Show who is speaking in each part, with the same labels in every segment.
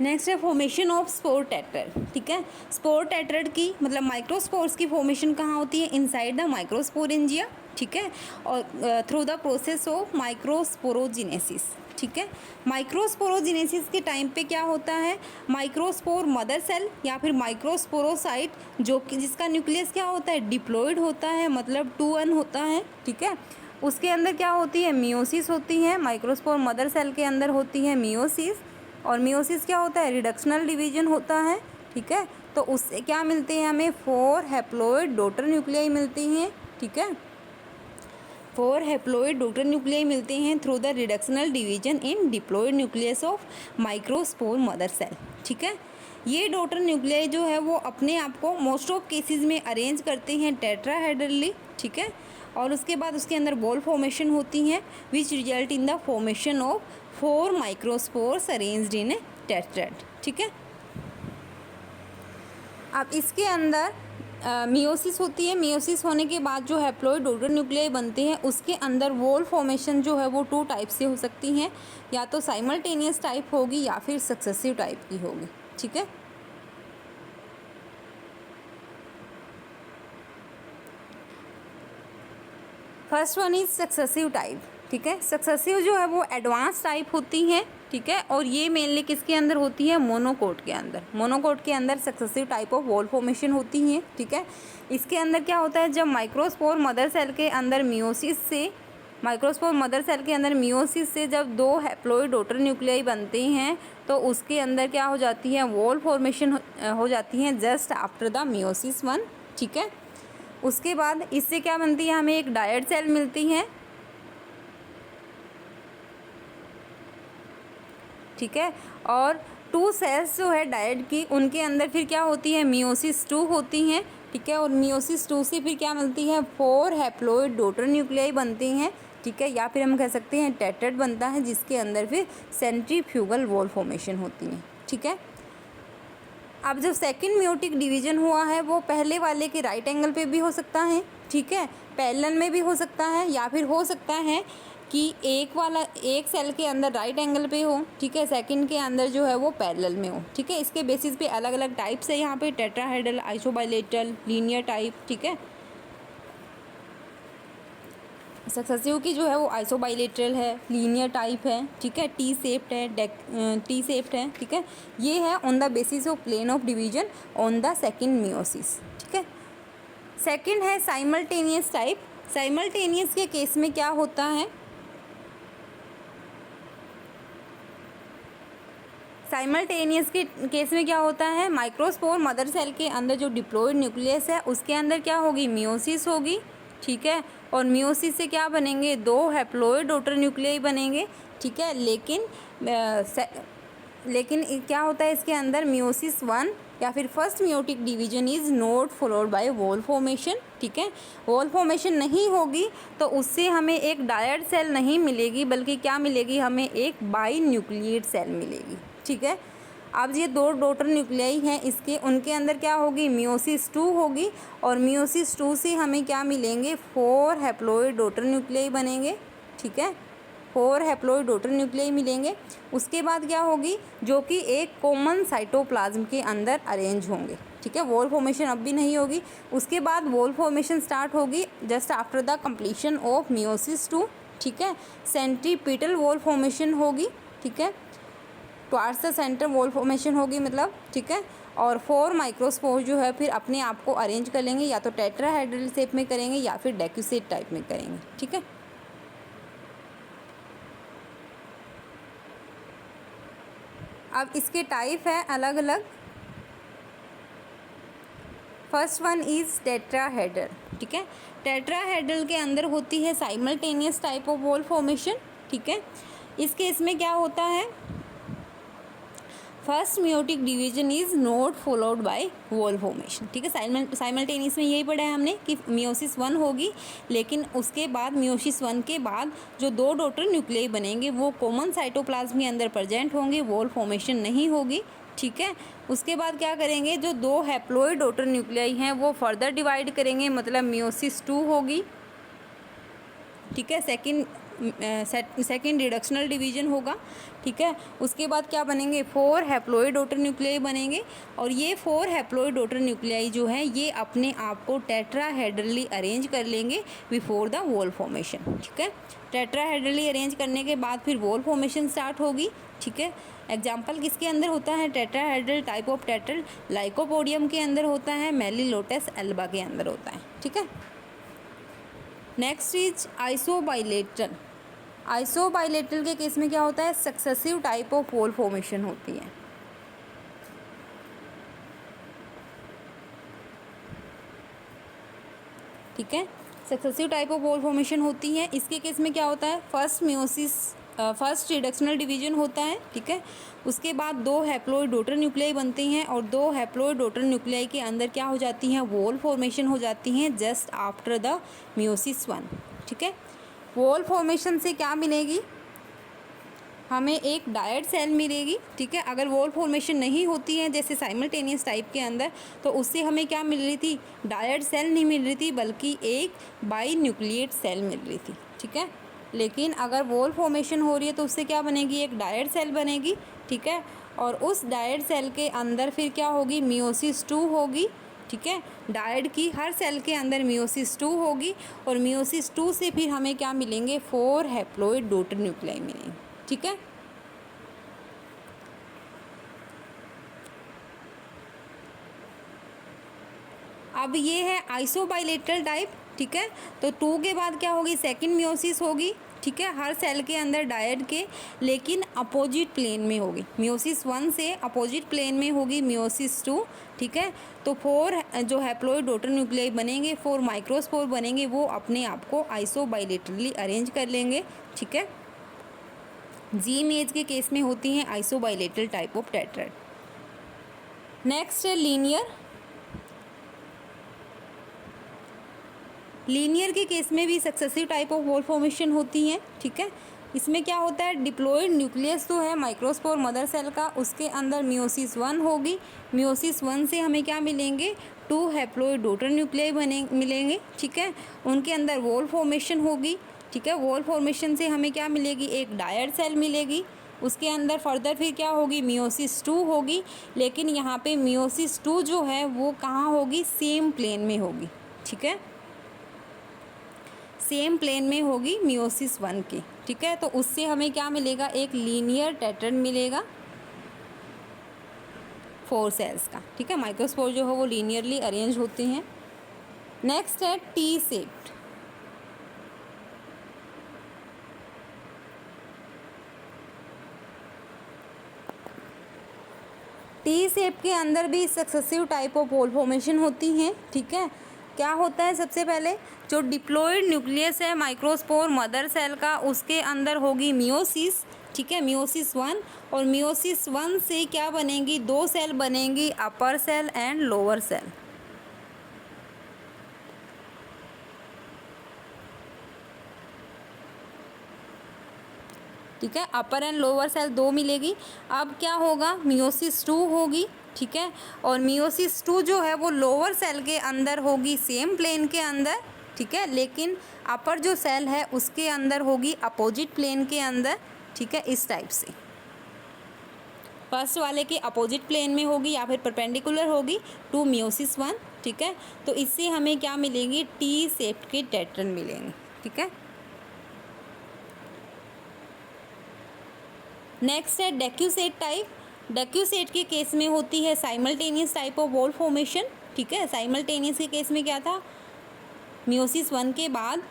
Speaker 1: Next है formation of spore tetrad. ठीक है, स्पोर टेट्राड की मतलब माइक्रोस्पोर्स की फॉर्मेशन कहाँ होती है? Inside the microsporangia. ठीक है, और थ्रू द प्रोसेस ऑफ माइक्रोस्पोरोजिनेसिस। ठीक है, माइक्रोस्पोरोजिनेसिस के टाइम पे क्या होता है? माइक्रोस्पोर मदर सेल या फिर माइक्रोस्पोरोसाइट जो कि जिसका न्यूक्लियस क्या होता है? डिप्लॉयड होता है, मतलब 2n होता है। ठीक है, उसके अंदर क्या होती है? मियोसिस होती है। माइक्रोस्पोर मदर सेल के अंदर होती है मियोसिस, और मियोसिस क्या होता है? रिडक्शनल डिवीजन होता है। ठीक है, तो उससे क्या मिलते हैं हमें? 4 हैप्लॉइड डॉटर न्यूक्लियाई मिलती हैं। ठीक है, 4 हैप्लॉइड डॉटर न्यूक्लियाई मिलते हैं through the reductional division in diploid nucleus of microspore mother cell. ठीक है, ये डॉटर न्यूक्लियाई जो है वो अपने आप को मोस्ट ऑफ केसेस में अरेंज करते हैं टेट्राहेड्रली। ठीक है, और उसके बाद उसके अंदर बॉल फॉर्मेशन होती हैं which result in the formation of 4 microspores arranged in A tetrad. ठीक है, अब इसके अंदर मियोसिस होती है। मियोसिस होने के बाद जो हैप्लॉइड डॉटर न्यूक्लियाई बनते हैं उसके अंदर वॉल फॉर्मेशन जो है वो 2 टाइप से हो सकती हैं, या तो साइमल्टेनियस टाइप होगी या फिर सक्सेसिव टाइप की होगी। ठीक है, first one is successive type. ठीक है, सक्सेसिव जो है वो एडवांस टाइप होती हैं। ठीक है, और ये मेनली किसके अंदर होती है? मोनोकोट के अंदर। मोनोकोट के अंदर successive type of wall formation होती हैं। ठीक है, इसके अंदर क्या होता है? जब माइक्रोस्पोर मदर सेल के अंदर मियोसिस से जब 2 हैप्लॉइड डॉटर न्यूक्लियाई बनते हैं तो उसके अंदर क्या हो जाती है? वॉल फॉर्मेशन हो जाती है जस्ट आफ्टर द मियोसिस 1। ठीक है, उसके बाद इससे क्या बनती है? हमें एक डायड सेल मिलती है। ठीक है, और 2 सेल्स जो है डायड की उनके अंदर फिर क्या होती है? मियोसिस 2 होती हैं। ठीक है, और मियोसिस 2 से फिर क्या मिलती है? 4 हैप्लॉइड डॉटर न्यूक्लियाई बनती हैं। ठीक है, या फिर हम कह सकते हैं टेट्राड बनता है जिसके अंदर फिर सेंट्रीफ्यूगल वॉल फॉर्मेशन होती है। ठीक है, अब जो सेकंड मियोटिक डिवीजन हुआ है वो पहले वाले के राइट एंगल पे भी हो सकता है। ठीक है, पैरेलल में भी हो सकता है, या फिर हो सकता है कि एक सेल के अंदर राइट एंगल पे हो। ठीक है, सेकंड के अंदर जो है वो पैरेलल में हो। ठीक है, इसके बेसिस पे अलग अलग टाइप्स है यहाँ पे, टेट्राहेड्रल, आइसोबाइलेटरल, लीनियर टाइप। ठीक है, सक्सेसिव की जो है वो आइसोबाइलेटरल है, लीनियर टाइप है। ठीक है, टी शेप्ड है। ठीक है, ये है on the basis of plane of division on the second meiosis. ठीक है, सेकंड है साइमल्टेनियस टाइप। साइमल्टेनियस के केस में क्या होता है? साइमल्टेनियस के केस में क्या होता है? माइक्रोस्पोर मदर सेल के अंदर जो डिप्लॉयड न्यूक्लियस है उसके अंदर क्या होगी? मियोसिस होगी। ठीक है, और मियोसिस से क्या बनेंगे? 2 हैप्लॉइड डॉटर न्यूक्लियाई बनेंगे। ठीक है, लेकिन क्या होता है इसके अंदर? मियोसिस 1 या फिर first meiotic division is not followed by wall formation. ठीक है, वॉल फॉर्मेशन नहीं होगी तो उससे हमें एक डायड सेल नहीं मिलेगी, बल्कि क्या मिलेगी? हमें एक बाई न्यूक्लिएट सेल मिलेगी। ठीक है, अब ये 2 डॉटर न्यूक्लियाई हैं इसके, उनके अंदर क्या होगी? मियोसिस 2 होगी, और मियोसिस 2 से हमें क्या मिलेंगे? 4 हैप्लॉइड डॉटर न्यूक्लियाई बनेंगे। ठीक है, 4 हैप्लॉइड डॉटर न्यूक्लियाई मिलेंगे। उसके बाद क्या होगी? जो कि एक कॉमन साइटोप्लाज्म के अंदर अरेंज होंगे। ठीक है, वॉल फॉर्मेशन अब भी नहीं होगी। उसके बाद वॉल फॉर्मेशन स्टार्ट होगी just after the completion of meiosis 2। ठीक है, सेंट्रीपिटल वॉल फॉर्मेशन होगी। ठीक है, towards the centre wall formation होगी मतलब। ठीक है, और 4 माइक्रोस्पोर जो है फिर अपने आप को अरेंज कर लेंगे, या तो टेट्राहेड्रल शेप में करेंगे या फिर डेक्यूसेट टाइप में करेंगे। ठीक है, अब इसके टाइप है अलग अलग। First one is tetrahedral. ठीक है, टेट्राहेड्रल के अंदर होती है simultaneous type of wall formation. ठीक है, इस केस में क्या होता है? First meiotic division is not followed by wall formation. ठीक है, साइमल्टेनियस में यही पढ़ा है हमने कि मियोसिस 1 होगी, लेकिन उसके बाद मियोसिस 1 के बाद जो 2 डॉटर न्यूक्लियाई बनेंगे वो कॉमन साइटोप्लाज्म के अंदर प्रेजेंट होंगे, वॉल फॉर्मेशन नहीं होगी। ठीक है, उसके बाद क्या करेंगे? जो 2 हैप्लॉइड डॉटर न्यूक्लियाई हैं वो फर्दर डिवाइड करेंगे, मतलब मियोसिस 2 होगी। ठीक है, सेकंड सेकेंड रिडक्शनल डिवीजन होगा, ठीक है। उसके बाद क्या बनेंगे, 4 हैप्लॉइड डॉटर न्यूक्लियाई बनेंगे और ये 4 हैप्लॉइड डॉटर न्यूक्लियाई जो है ये अपने आप को टेट्राहेड्रली अरेंज कर लेंगे बिफोर द वॉल फॉर्मेशन, ठीक है। टेट्राहेड्रली अरेंज करने के बाद फिर वॉल फॉर्मेशन स्टार्ट होगी, ठीक है। एग्जाम्पल किसके अंदर होता है, टेट्राहेड्रल टाइप ऑफ टेट्रल लाइकोपोडियम के अंदर होता है, मेलिलोटस एल्बा के अंदर होता है, ठीक है। Next is आइसोबाइलेटरल। आइसोबाइलेटरल के केस में क्या होता है, successive type of wall formation होती है, ठीक है। Successive type of wall formation होती है। इसके केस में क्या होता है, फर्स्ट रिडक्शनल डिवीजन होता है, ठीक है। उसके बाद 2 हैप्लॉइड डॉटर न्यूक्लियाई बनती हैं और 2 हैप्लॉइड डॉटर न्यूक्लियाई के अंदर क्या हो जाती हैं, वॉल फॉर्मेशन हो जाती हैं जस्ट आफ्टर द मियोसिस 1, ठीक है। वॉल फॉर्मेशन से क्या मिलेगी, हमें एक डायड सेल मिलेगी, ठीक है। अगर वॉल फॉर्मेशन नहीं होती है जैसे साइमल्टेनियस टाइप के अंदर, तो उससे हमें क्या मिल रही थी, डायड सेल नहीं मिल रही थी बल्कि एक बाई न्यूक्लिएट सेल मिल रही थी, ठीक है। लेकिन अगर वॉल फॉर्मेशन हो रही है तो उससे क्या बनेगी, एक डायड सेल बनेगी, ठीक है। और उस डायड सेल के अंदर फिर क्या होगी, मियोसिस 2 होगी, ठीक है। डायड की हर सेल के अंदर मियोसिस 2 होगी और मियोसिस 2 से फिर हमें क्या मिलेंगे, 4 हैप्लॉइड डॉटर न्यूक्लियाई मिलेंगे, ठीक है। अब ये है आइसोबाइलेटरल टाइप, ठीक है। तो 2 के बाद क्या होगी, सेकंड मियोसिस होगी, ठीक है, हर सेल के अंदर डायड के, लेकिन अपोजिट प्लेन में होगी। मियोसिस 1 से अपोजिट प्लेन में होगी मियोसिस 2, ठीक है। तो 4 जो हैप्लॉइड डॉटर न्यूक्लियाई बनेंगे, 4 माइक्रोस्पोर बनेंगे, वो अपने आप को आइसोबाइलेटरली अरेंज कर लेंगे, ठीक है। जी मेज के केस में होती हैं आइसोबाइलेटरल टाइप ऑफ टेट्राड। नेक्स्ट है लीनियर। लीनियर के केस में भी successive type of wall formation होती हैं, ठीक है। इसमें क्या होता है, डिप्लॉयड न्यूक्लियस जो है माइक्रोस्पोर मदर सेल का, उसके अंदर मियोसिस 1 होगी। मियोसिस 1 से हमें क्या मिलेंगे, 2 हैप्लॉइड डॉटर न्यूक्लियाई मिलेंगे, ठीक है। उनके अंदर वॉल फॉर्मेशन होगी, ठीक है। वॉल फॉर्मेशन से हमें क्या मिलेगी, एक डायड सेल मिलेगी। उसके अंदर फर्दर फिर क्या होगी, मियोसिस 2 होगी। लेकिन यहाँ पे मियोसिस 2 जो है वो कहाँ होगी, सेम प्लेन में होगी, ठीक है। सेम प्लेन में होगी मियोसिस 1 की, ठीक है। तो उससे हमें क्या मिलेगा, एक लीनियर टेट्राड मिलेगा 4 सेल्स का, ठीक है। माइक्रोस्पोर जो है वो लीनियरली अरेंज होते हैं। नेक्स्ट है टी शेप्ड। टी शेप के अंदर भी successive type of wall formation होती हैं, ठीक है। क्या होता है, सबसे पहले जो डिप्लॉयड न्यूक्लियस है माइक्रोस्पोर मदर सेल का, उसके अंदर होगी मियोसिस, ठीक है, मियोसिस 1। और मियोसिस 1 से क्या बनेंगी, 2 सेल बनेंगी, अपर सेल एंड लोअर सेल, ठीक है। अपर एंड लोअर सेल 2 मिलेगी। अब क्या होगा, मियोसिस 2 होगी, ठीक है। और मियोसिस 2 जो है वो लोअर सेल के अंदर होगी, सेम प्लेन के अंदर, ठीक है। लेकिन अपर जो सेल है उसके अंदर होगी अपोजिट प्लेन के अंदर, ठीक है, इस टाइप से। फर्स्ट वाले के अपोजिट प्लेन में होगी या फिर परपेंडिकुलर होगी टू मियोसिस 1, ठीक है। तो इससे हमें क्या मिलेंगी, टी शेप के टेट्राड मिलेंगे, ठीक है। नेक्स्ट है डेक्यूसेट टाइप। डेक्यूसेट के केस में होती है simultaneous type of wall formation, ठीक है। साइमल्टेनियस के केस में क्या था, मियोसिस 1 के बाद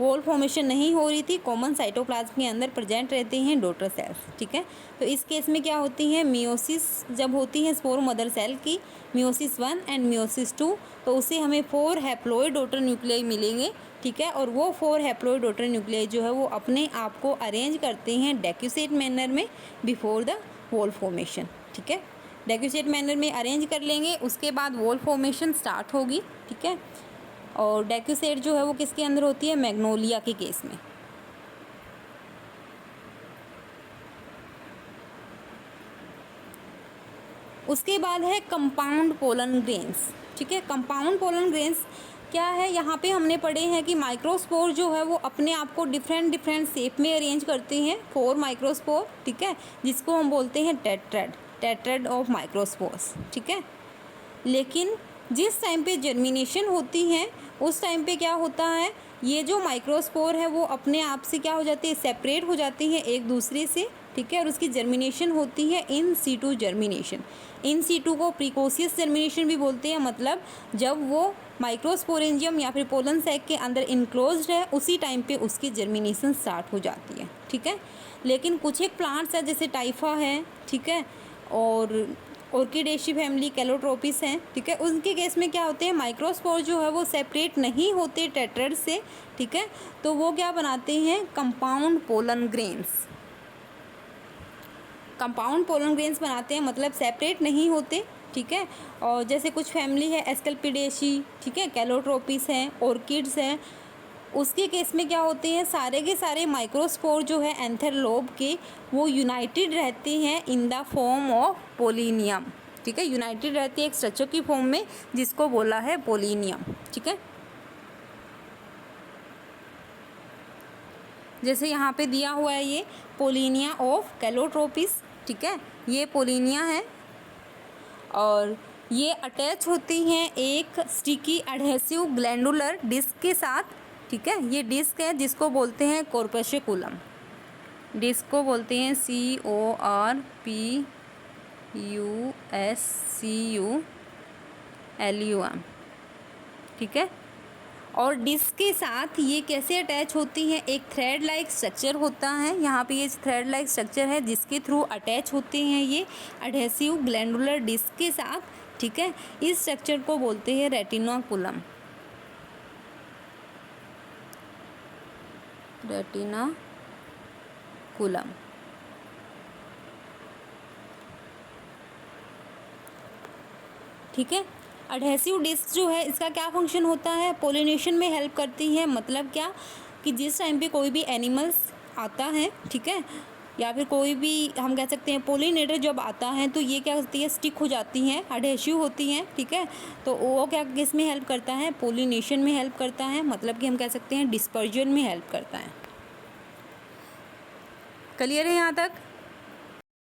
Speaker 1: वॉल फॉर्मेशन नहीं हो रही थी, कॉमन साइटोप्लाज्म के अंदर प्रेजेंट रहते हैं डॉटर सेल्स, ठीक है। तो इस केस में क्या होती है, मियोसिस जब होती है स्पोर मदर सेल की, मियोसिस 1 एंड मियोसिस 2, तो उससे हमें 4 हैप्लॉइड डॉटर न्यूक्लियाई मिलेंगे, ठीक है। और वो 4 हैप्लॉइड डॉटर न्यूक्लियाई जो है वो अपने आप को अरेंज करते हैं डेक्यूसेट मैनर में बिफोर द वॉल फॉर्मेशन, ठीक है। डेक्यूसेट मैनर में अरेंज कर लेंगे, उसके बाद वॉल फॉर्मेशन स्टार्ट होगी, ठीक है। और डेक्यूसेट जो है वो किसके अंदर होती है, मैग्नोलिया के केस में। उसके बाद है कंपाउंड पोलन ग्रेन्स, ठीक है। कंपाउंड पोलन ग्रेन्स क्या है, यहाँ पे हमने पढ़े हैं कि माइक्रोस्पोर जो है वो अपने आप को डिफरेंट डिफरेंट शेप में अरेंज करते हैं, 4 माइक्रोस्पोर, ठीक है, जिसको हम बोलते हैं टेट्राड ऑफ माइक्रोस्पोर्स, ठीक है। लेकिन जिस टाइम पे जर्मिनेशन होती है उस टाइम पे क्या होता है, ये जो माइक्रोस्पोर है वो अपने आप से क्या हो जाती है, सेपरेट हो जाती है एक दूसरे से, ठीक है, और उसकी जर्मिनेशन होती है in situ germination. In situ को प्रिकोशियस जर्मिनेशन भी बोलते हैं, मतलब जब वो माइक्रोस्पोरेंजियम या फिर पोलन सैक के अंदर इनक्लोज्ड है उसी टाइम पे उसकी जर्मिनेशन स्टार्ट हो जाती है, ठीक है। लेकिन कुछ एक प्लांट्स है जैसे टाइफा है, ठीक है, और ऑर्किडेशी फैमिली, कैलोट्रोपिस हैं, ठीक है, उनके केस में क्या होते हैं, माइक्रोस्पोर जो है वो सेपरेट नहीं होते टेट्राड से, ठीक है, तो वो क्या बनाते हैं, compound pollen grains, compound pollen grains बनाते हैं, मतलब सेपरेट नहीं होते, ठीक है। और जैसे कुछ फैमिली है एस्कल्पिडेशी, ठीक है, कैलोट्रोपिस हैं, ऑर्किड्स हैं, उसके केस में क्या होते हैं, सारे के सारे माइक्रोस्पोर जो है एंथर लोब के वो यूनाइटेड रहते हैं in the form of polonium, ठीक है, यूनाइटेड रहती है एक स्ट्रक्चर की फॉर्म में जिसको बोला है पोलिनियम, ठीक है। जैसे यहाँ पे दिया हुआ है ये पोलिनिया ऑफ कैलोट्रोपिस, ठीक है, ये पोलिनिया है और ये अटैच होती हैं एक स्टिकी एडहेसिव ग्लैंडुलर डिस्क के साथ, ठीक है। ये डिस्क है जिसको बोलते हैं कॉर्पस्कुलम, डिस्क को बोलते हैं CORPUSCULUM, ठीक है। और डिस्क के साथ ये कैसे अटैच होती हैं, एक थ्रेड लाइक स्ट्रक्चर होता है, यहाँ पे ये थ्रेड लाइक स्ट्रक्चर है जिसके थ्रू अटैच होते हैं ये एडहेसिव ग्लैंडुलर डिस्क के साथ, ठीक है। इस स्ट्रक्चर को बोलते हैं रेटिनाकुलम, ठीक है। एडहेसिव डिस्क जो है इसका क्या फंक्शन होता है, पोलिनेशन में हेल्प करती है, मतलब क्या कि जिस टाइम पे कोई भी एनिमल्स आता है, ठीक है, या फिर कोई भी हम कह सकते हैं पोलिनेटर जब आता है तो ये क्या होती है, स्टिक हो जाती हैं, एडहेसिव होती हैं, ठीक है, तो वो क्या किस में हेल्प करता है, पोलिनेशन में हेल्प करता है, मतलब कि हम कह सकते हैं डिस्पर्जन में हेल्प करता है। क्लियर है यहाँ तक?